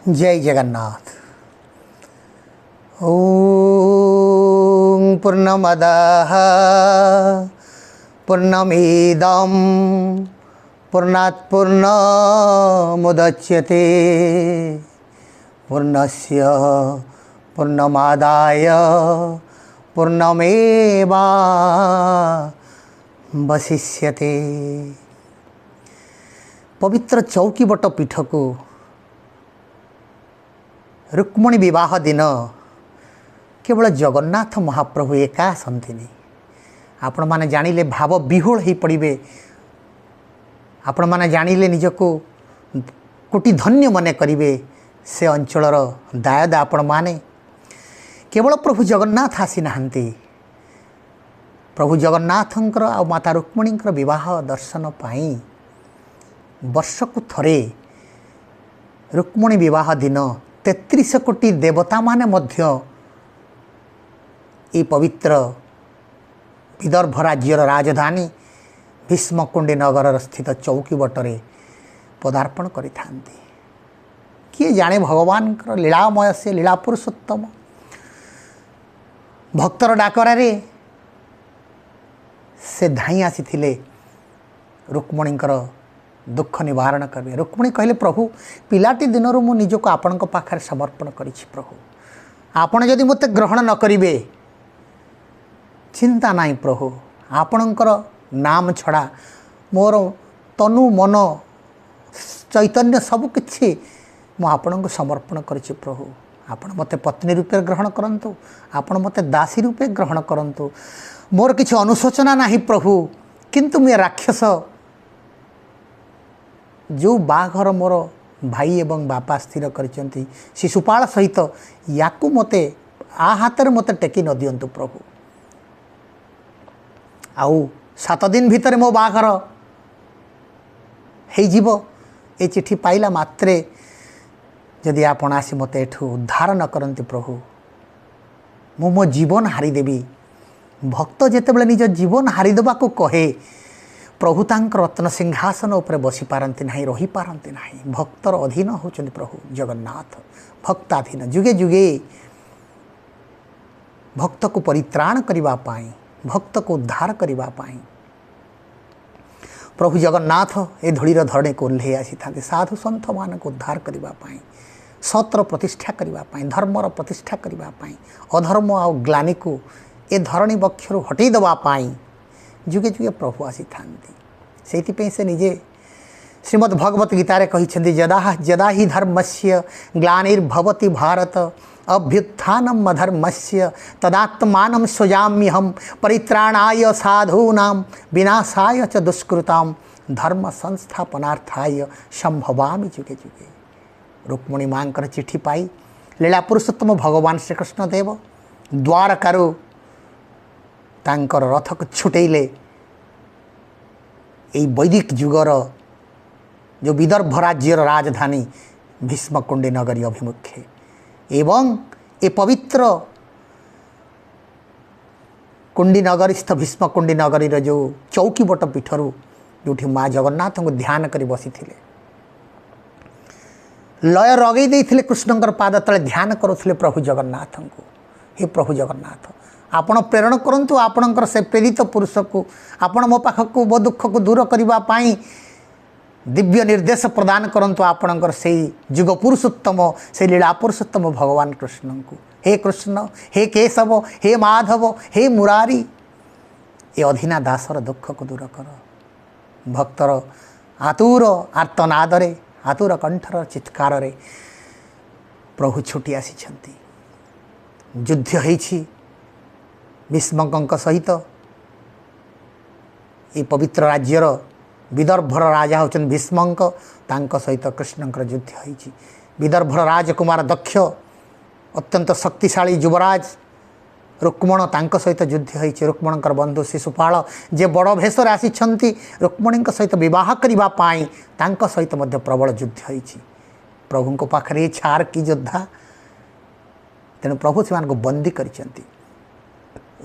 जय जगन्नाथ। ओम पूर्णमदः पूर्णमिदं पूर्णात् पूर्णमुदच्यते पूर्णस्य पूर्णमादाय पूर्णमेवावशिष्यते। पवित्र चौकीबट पीठ को रुक्मणी विवाह दिन केवल जगन्नाथ महाप्रभु एका आसंतिनि। आपण माने जानिले भाव विहोल हो पड़े। आपण माने जानिले निजको कोटि धन्य मने करिवे। से अंचलर दायद आपण माने केवल प्रभु जगन्नाथ आसी नाहंती। प्रभु जगन्नाथंकर आ माता रुक्मणींकर विवाह दर्शन पाई वर्षकु थरे रुक्मणी विवाह दिन 33 कोटी देवता माने मध्य ये पवित्र विदर्भ राज्यर राजधानी भीष्मकुंडी नगर स्थित चौकीबटरे पदार्पण करि थांती। किए जाने भगवान लीलामय से लीला पुरुषोत्तम भक्तर डाकरारे से धाई आसी रुक्मणींकर दुख निवारण करेंगे। रुक्मणी कहले प्रभु पिलाटी दिनरू मु निजको आपणक पाखरे समर्पण करिछि। प्रभु आपण जदि मते ग्रहण न करिवे चिंता नाही। प्रभु आपणकर नाम छड़ा मोर तनु मन चैतन्य सब किछि मु आपणक समर्पण करिछि। प्रभु आपण मते पत्नी रूपे ग्रहण करंतु, आपण मते दासी रूपे ग्रहण करंतु। मोर किछि अनुशोचना नाही प्रभु, किंतु मैं राक्षस जो बाघर मोर भाई एवं बापा स्थिर करचंती शिशुपाल सहित याकू मते आ हाथ मते टेकी न दियंतु। प्रभु आउ 7 दिन भितर मो बाघर हे जीव। ए चिठी पाइला मात्रे जदि आपण आसी मते एठू उद्धार न करंती प्रभु मो मो जीवन हारी देबी। भक्त जेतेबेले निज जीवन हारी देबा को कहे प्रभु तांक रत्न सिंहासन उपरे बसी पारती ना, रही पारती ना। भक्तर अधीन होचंदी प्रभु जगन्नाथ। भक्ताधीन जुगे जुगे भक्त को परित्राण करिबा पाई, भक्त को उद्धार करिबा पाई प्रभु जगन्नाथ ए धूलीर धरणी को ओह्लई आसी था। साधु सन्थ मान को उद्धार करिबा पाई, सतर प्रतिष्ठा करिबा पाई, धर्मर प्रतिष्ठा करिबा पाई, अधर्म आ ग्लानि को ए धरणी बक्षरु हटई दबा पाई जुगे जुगे प्रभु आसी थांती। से से निजे श्रीमद् भगवत गीतारे कहिछन्ति जदा ही धर्मस्य ग्लानिर्भवति भारत अभ्युत्थानम् अधर्मस्य तदात्मानं सृजाम्यहं परित्राणाय साधूनां विनाशाय च दुष्कृतां धर्म संस्थापनार्थाय संभवामि जुगे जुगे। रुक्मणी मांकर चिठी पाई लीला पुरुषोत्तम भगवान श्रीकृष्ण देव द्वारकारु तांकर रथ को छुटेले यही वैदिक जुगर जो विदर्भ राज्यर राजधानी भीष्मकुंडी नगरी अभिमुखे एवं ए पवित्र कुंडी नगरीस्थ भीष्मकुंडी नगरी जो चौकीबट पीठरू जो माँ जगन्नाथ को ध्यान कर बसी लय रगई देते कृष्णकर पाद तले ध्यान करुले प्रभु जगन्नाथ को। हे प्रभु जगन्नाथ आपण प्रेरण करंतु आपणकर से प्रेरित पुरुष को आपण मो पाखक मो दुख को दूर करने पाई दिव्य निर्देश प्रदान करंतु आपणकर से जुग पुरुषोत्तम से लीला पुरुषोत्तम भगवान कृष्ण को। हे कृष्ण, हे केशव, हे माधव, हे मुरारी ये अधीना दासर दुख को दूर कर। भक्तर आतुर आर्तनादरे आतुर कंठर चित्कार प्रभु छुटी आसी युद्ध होइछि भीष्मक सहित ये पवित्र राज्यर विदर्भर राजा होचन भीष्मक तांक सहित कृष्णकर युद्ध होइछि। विदर्भर राजकुमार दक्ष अत्यंत शक्तिशाली युवराज रुक्मण तांक सहित युद्ध होइछि। रुक्मणकर बंधु शिशुपाल जे बड़ भेषर आसिछन्ति रुक्मणी सहित विवाह करिबा पाई तांक सहित मध्य प्रबल युद्ध होइछि। प्रभु को पाखरे छार की योद्धा तेणु प्रभु से बंदी करिसेंति।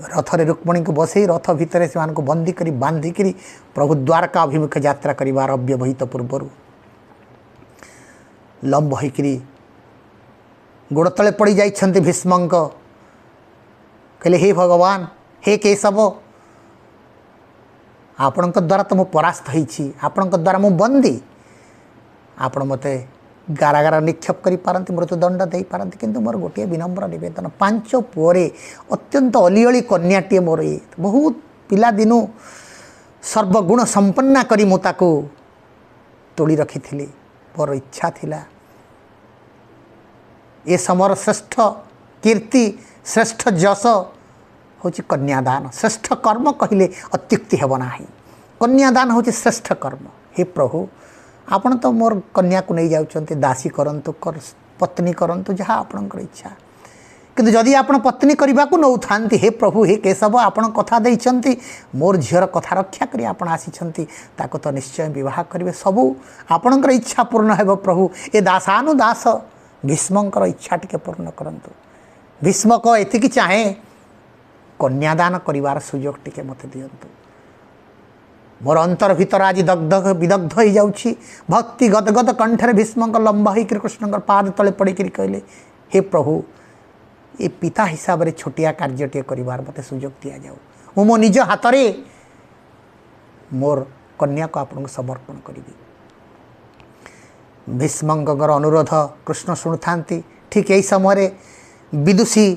रथरे रुक्मणी को बसई रथ भितर से बंदी करी बांधिकी प्रभु द्वारका अभिमुखे यात्रा करिवार अव्यवहित पूर्वर लंब होकर गोड़ तले पड़ जाइछन्ति भीष्मंक कहले हे भगवान हे केशव आपणक द्वारा तो मु परास्त होइछि आपणक द्वारा मु बंदी आपण मते गारागार निक्षेप करि पारंती मृत्युदंड दे पारंती किंतु मोर गोटे विनम्र निवेदन 5 पुअरे अत्यंत अलिअली कन्याटीए मोर बहुत पिला दिनु सर्वगुण संपन्ना करी मु ताको तोड़ी रखिथिली मोर इच्छा थिला ए समर श्रेष्ठ कीर्ति श्रेष्ठ जस होची कन्यादान श्रेष्ठ कर्म कहले अत्युक्ति हेब नाही कन्यादान होची श्रेष्ठ कर्म हे प्रभु आपण तो मोर कन्या को नहीं जाउचंती दासी करंतु कर पत्नी करंतु जहाँ आपणकर इच्छा किंतु जदि आपण पत्नी करने को नौ थांती हे प्रभु हे केशव आपण कथा देइचंती मोर झीर कथा रक्षा करी आपण आसीचंती ताको तो निश्चय विवाह करिवे सबु आपणकर इच्छा पूर्ण हेब प्रभु ए दासानुदास भीष्मकर इच्छा टिके पूर्ण करंतु भीष्मक एतिकी चाहे कन्यादान करिवार सुयोग टिके मते दियंतु मोर अंतर भीतर आज दग्ध विदग्ध हो जाउछि भक्ति गदगद कंठरे भीष्मक लंबा होकर कृष्ण पाद तले पड़िक कहले हे प्रभु ये पिता हिसाब से छोटिया कार्यटे करिवार मते सुयोग दिया जाऊ मो निज हाथ में मोर कन्या को आपन समर्पण करी भीष्मकर अनुरोध कृष्ण शुणुथांती ठीक यही समय विदुषी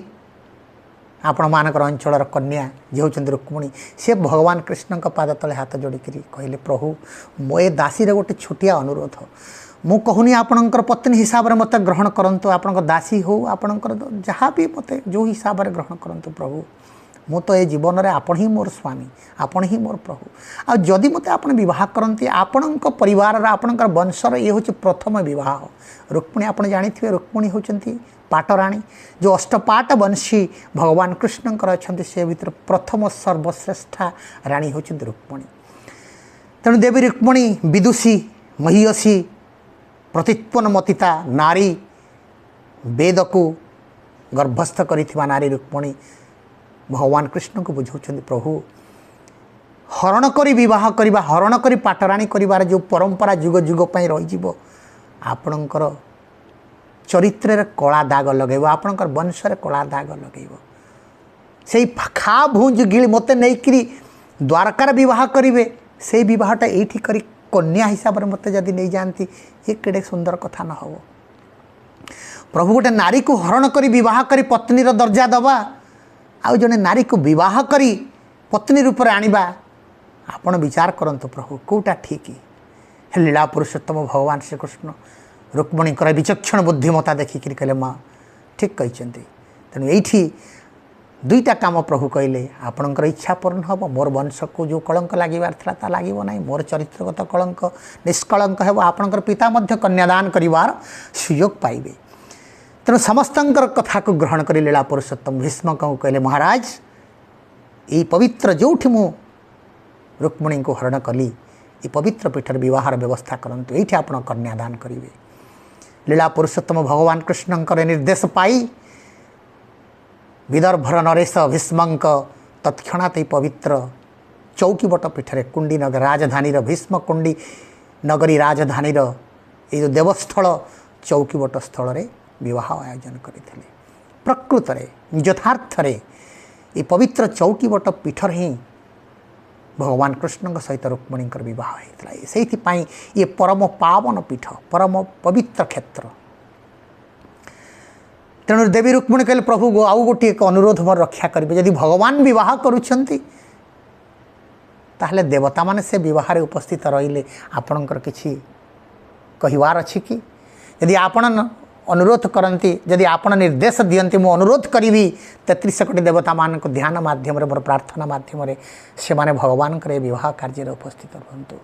आपण मानकर अंचल कन्या जे होचंदी रुक्मिणी से भगवान कृष्ण पाद तले हाथ जोड़िक कहले प्रभु मो ए दासी गोटे छोटिया अनुरोध मु कहूनी आपणकर पत्नी हिसाब से मत ग्रहण करंतु आपणकर दासी हो आपणकर जहाँ भी मत जो हिसाब से ग्रहण करंतु प्रभु मु तो ए जीवन में आपण ही मोर स्वामी आपण ही मोर प्रभु आ जदि मते आपण विवाह करंती आपणक परिवार आपणकर वंशर ये हूँ प्रथम विवाह रुक्मिणी आपण जानिथिबे रुक्मिणी होचंती पाटराणी जो अष्टपाट वंशी भगवान कृष्णकर अच्छा से भीतर प्रथम सर्वश्रेष्ठा राणी होचंती रुक्मिणी तेणु देवी रुक्मिणी विदुषी महीयसी प्रतित्पन्नमतिता नारी वेद को गर्भस्थ करिथिबा नारी रुक्मिणी भगवान कृष्ण को बुझाउछन्ति प्रभु हरण करी विवाह करबा हरण करी पाटराणी करिवार जो परंपरा जुग जुग पई रही जीवो आपणकर चरित्र रे कला दाग लगेब आपणकर वंश रे कला दाग लगेब से खा भूंज गिल मते नहीं करी द्वारकार विवाह करिवे से विवाहटा एठी करी कन्या हिसाब से मते जदि नहीं जानती ये केड़े सुंदर कथा न हो प्रभु गोटे नारी को हरण करी विवाह करी पत्नीर दर्जा दबा आउ जने नारी को विवाह करी पत्नी रूप में आनिबा आपण विचार करंतु प्रभु कोटा ठीक है लीला पुरुषोत्तम भगवान श्रीकृष्ण रुक्मिणीकर विचक्षण बुद्धिमता देखिक कहले माँ ठीक कहते तेणु ये दुईटा काम प्रभु कहले आपणकर इच्छा पूर्ण हम मोर वंश को जो कलंक लगे ता लगे ना मोर चरित्रगत कलंक निष्कलंक है आपणकर पिता मध्य कन्यादान करिवार सुयोग पाइबे तेणु समस्तंकर कथा को ग्रहण कर लीला पुरुषोत्तम भीष्म को कहले महाराज ये पवित्र जोठी मु रुक्मिणी को हरण कली ये पवित्र पीठर विवाहर व्यवस्था करंतु ये आप कन्यादान करेंगे लीला पुरुषोत्तम भगवान कृष्णकर निर्देश पाई विदर्भर नरेश भीष्मक तत्क्षणात पवित्र चौकीबट पीठरे कुंडी नगर राजधानी भीष्म कुंडी नगरी राजधानी ये जो देवस्थल चौकीबट स्थल रे विवाह आयोजन करते प्रकृत यथार्थ ये पवित्र चौकीबट पीठर ही भगवान कृष्ण सहित रुक्मिणीकर विवाह होता से ये परम पावन पीठ परम पवित्र क्षेत्र तेणु देवी रुक्मिणी कहले प्रभु आउ गोटे एक अनुरोध मोर रक्षा करेंगे यदि भगवान विवाह करुछंती ताहले देवता माने से विवाह रे उपस्थित रहिले आपणकर किछि कहिवार अछि कि यदि आपण अनुरोध करती यदि आपण निर्देश दियंती मु अनुरोध करी 33 कोटी देवता मान को ध्यान माध्यम मोर प्रार्थना माध्यम से माने भगवान करे विवाह कार्य उपस्थित रुहतु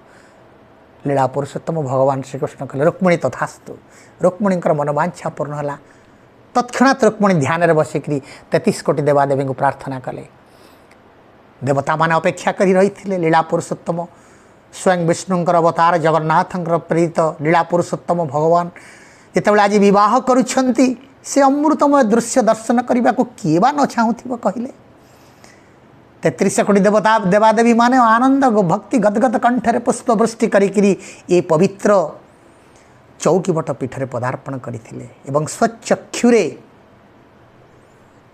लीला पुरुषोत्तम भगवान श्रीकृष्ण कहले रुक्मिणी तथास्तु रुक्मिणीकर मनोवांछा पूर्ण है तत्क्षणात रुक्मिणी ध्यान में बसिक 33 कोटी देवादेवी को प्रार्थना कले देवता मान अपेक्षा करी रही थे लीला पुरुषोत्तम स्वयं विष्णुंकर अवतार जगन्नाथंकर प्रेरित लीला पुरुषोत्तम भगवान जितेबाला आज विवाह करुछंती से अमृतमय दृश्य दर्शन करने को किए बा न चाहूब कहले 33 कोटी देवता देवादेवी माने आनंद भक्ति गदगद कंठरे पुष्पवृष्टि करी ये पवित्र चौकीबट पीठरे पदार्पण करथिले एवं स्वचक्षुरे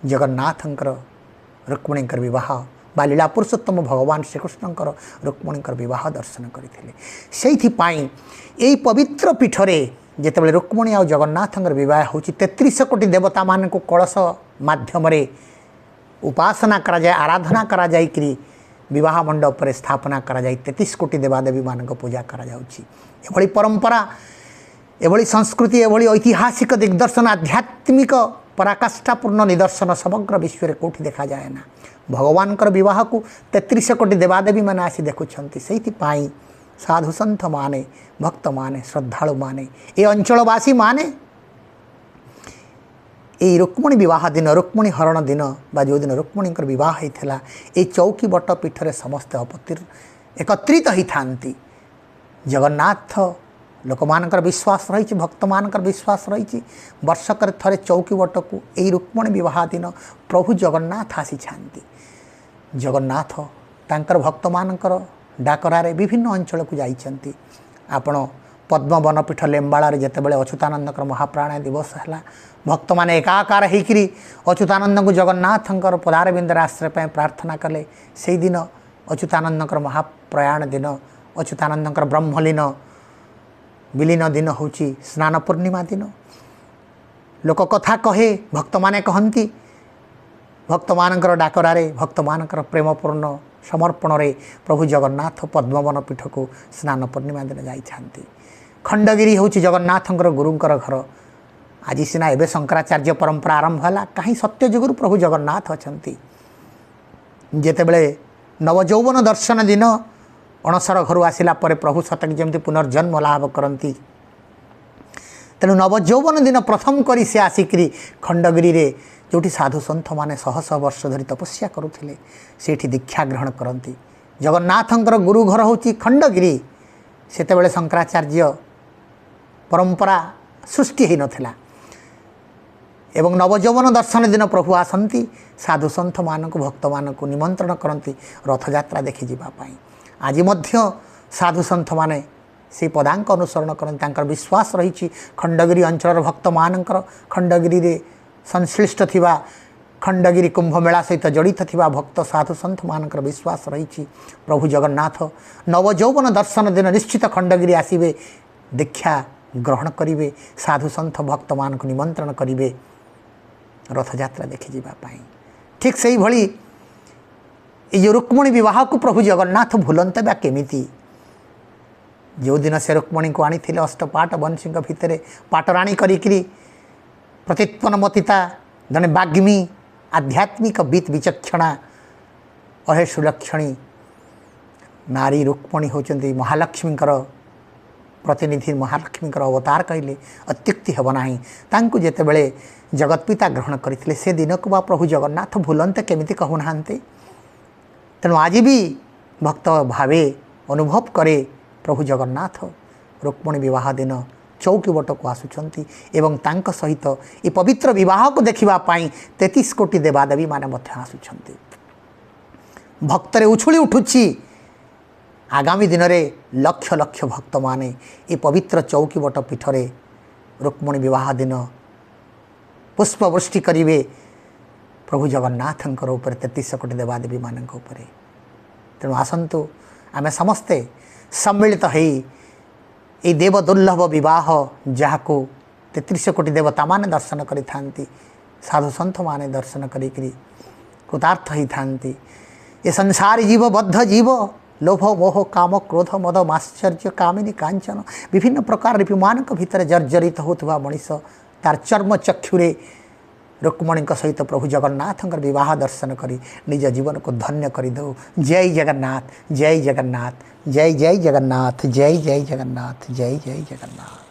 जगन्नाथंकर रुक्मिणींकर विवाह बा लीला पुरुषोत्तम भगवान श्रीकृष्णंकर रुक्मिणींकर विवाह दर्शन करथिले। सेइथिपाई एई पवित्र पीठरे जेतेबेले रुक्मिणी आ जगन्नाथंकर विवाह होची 33 कोटी देवता मान को कलश माध्यम उपासना करा जाए, आराधना करा जाए कि विवाह मंडप पर स्थापना करा जाए, 33 कोटी देवादेवी मान पूजा करा जाउची। एभली परंपरा, एभली संस्कृति, एभली ऐतिहासिक दिग्दर्शन, आध्यात्मिक पराकाष्ठापूर्ण निदर्शन समग्र विश्व में कौटी देखा जाए ना। भगवान विवाह को 33 कोटी देवादेवी मैंने आसी देखुंट। से साधु सन्थ माने, भक्त माने, श्रद्धालु माने, ये अंचलवासी माने ये रुक्मिणी विवाह दिन, रुक्मिणी हरण दिन बा जो दिन रुक्मिणी विवाह होता ये चौकी बट पीठरे समस्त एकत्रित होता। जगन्नाथ लोक मानकर विश्वास रही, भक्त मानकर विश्वास रही, वर्षक थरे चौकी बट को यही रुक्मिणी विवाह दिन प्रभु जगन्नाथ आसी। जगन्नाथ तांकर भक्त मानकर डाकरारे विभिन्न अंचल को जाइछन्ति। आपण पद्म वनपीठ लेम्बाड़ जितेबाला अच्युतानंद महाप्राण दिवस है, भक्त मैंने एकाकार होकरी अच्युतानंद को जगन्नाथंकर पदारविंदर आश्रय प्रार्थना कले। से दिन अच्युतानंद महाप्रयाण दिन, अच्युतानंद ब्रह्मलीन विलीन दिन हूँ स्नान पूर्णिमा दिन। लोक कथा कहे, भक्त माने कहती, भक्त मानकर डाकरारे, भक्त मानकर प्रेमपूर्ण समर्पण रे प्रभु जगन्नाथ पद्मवन पीठ को स्नान पूर्णिमा दिन जाइछांती। खंडगिरी हूँ जगन्नाथंकर गुरुंकर घर। आज सीना एवं शंकराचार्य परंपरा आरंभ है, कहीं सत्यजुगुरु प्रभु जगन्नाथ अच्छा। जितेबले नवजौवन दर्शन दिन अणसर घर आसला प्रभु सतक जमी पुनर्जन्म लाभ करती। तेणु नवजौवन दिन प्रथम करी से आसिकी खंडगिरी रे जो साधु सन्थ माने शह शह वर्ष धरी तपस्या करुले से दीक्षा ग्रहण करती। जगन्नाथंकर गुरु घर हूँ खंडगिरी। सेतेबेले शंकराचार्य परंपरा सृष्टि हो नथिला एवं नवजौवन दर्शन दिन प्रभु आसती, साधु सन्थ मानक भक्त मानक निमंत्रण करती रथयात्रा देखि जीवाई। आज मध्य साधु सन्थ माने से पदांक अनुसरण करते। विश्वास रही खंडगिरी अंचल भक्त मानकर खंडगिरी रे संश्लिष्ट थिबा खंडगिरी कुंभमेला सहित जड़ित थिबा भक्त साधु सन्थ मानकर विश्वास रही प्रभु जगन्नाथ नवजौवन दर्शन दिन निश्चित खंडगिरी आसबे, दीक्षा ग्रहण करेंगे, साधु सन्थ भक्त मान को निमंत्रण करेंगे रथयात्रा देखि जीवाई। ठीक से भली ये रुक्मिणी विवाह को प्रभु जगन्नाथ भूलते बा केमिति। जो दिन से रुक्मिणी को आनी अष्टपाट बंशी भितर पाटराणी करी प्रतित्पन्नमतिता जड़े बाग्मी आध्यात्मिक बीत विचक्षणा अहे सुलक्षणी नारी रुक्मिणी होचंती महालक्ष्मी प्रतिनिधि, महालक्ष्मी अवतार कहले अत्युक्ति हेब नाही। तांको जेतेबेले जगतपिता ग्रहण करथिले से दिन को बा प्रभु जगन्नाथ भूलते केमिति कहूनाहांते। तेणु आज भी भक्त भावे अनुभव करे प्रभु जगन्नाथ रुक्मिणी विवाह दिन चौकी बट को आसुचंती एवं तांक सहित ये पवित्र विवाह को देखिबा पाई 33 कोटी देवादेवी माने मध्य आसुचंती। भक्तरे उछुली उठुची आगामी दिन में लक्ष लक्ष भक्त माने ये पवित्र चौकी बट पीठरे रुक्मिणी विवाह दिन पुष्पवृष्टि करिवे प्रभु जगन्नाथंकर उपर 33 कोटी देवादेवी मानक उपरे। तेणु आसंतु आमे समस्ते सम्मिलित होई ये देव दुर्लभ विवाह जहाको 33 कोटी देवता माने दर्शन करि थांती, साधु सन्थ माने दर्शन करी कृतार्थ ही थांती। ये संसारी जीव बद्ध जीव लोभ मोह काम क्रोध मद माश्चर्य कामिनी कांचन विभिन्न प्रकार रिपुमान भितर जर्जरित होता मनीष तार चर्म चक्षुरे रुक्मिणी सहित प्रभु जगन्नाथ विवाह दर्शन करी निज जीवन को धन्य कर दो। जय जगन्नाथ, जय जगन्नाथ, जय जय जगन्नाथ, जय जय जगन्नाथ, जय जय जगन्नाथ।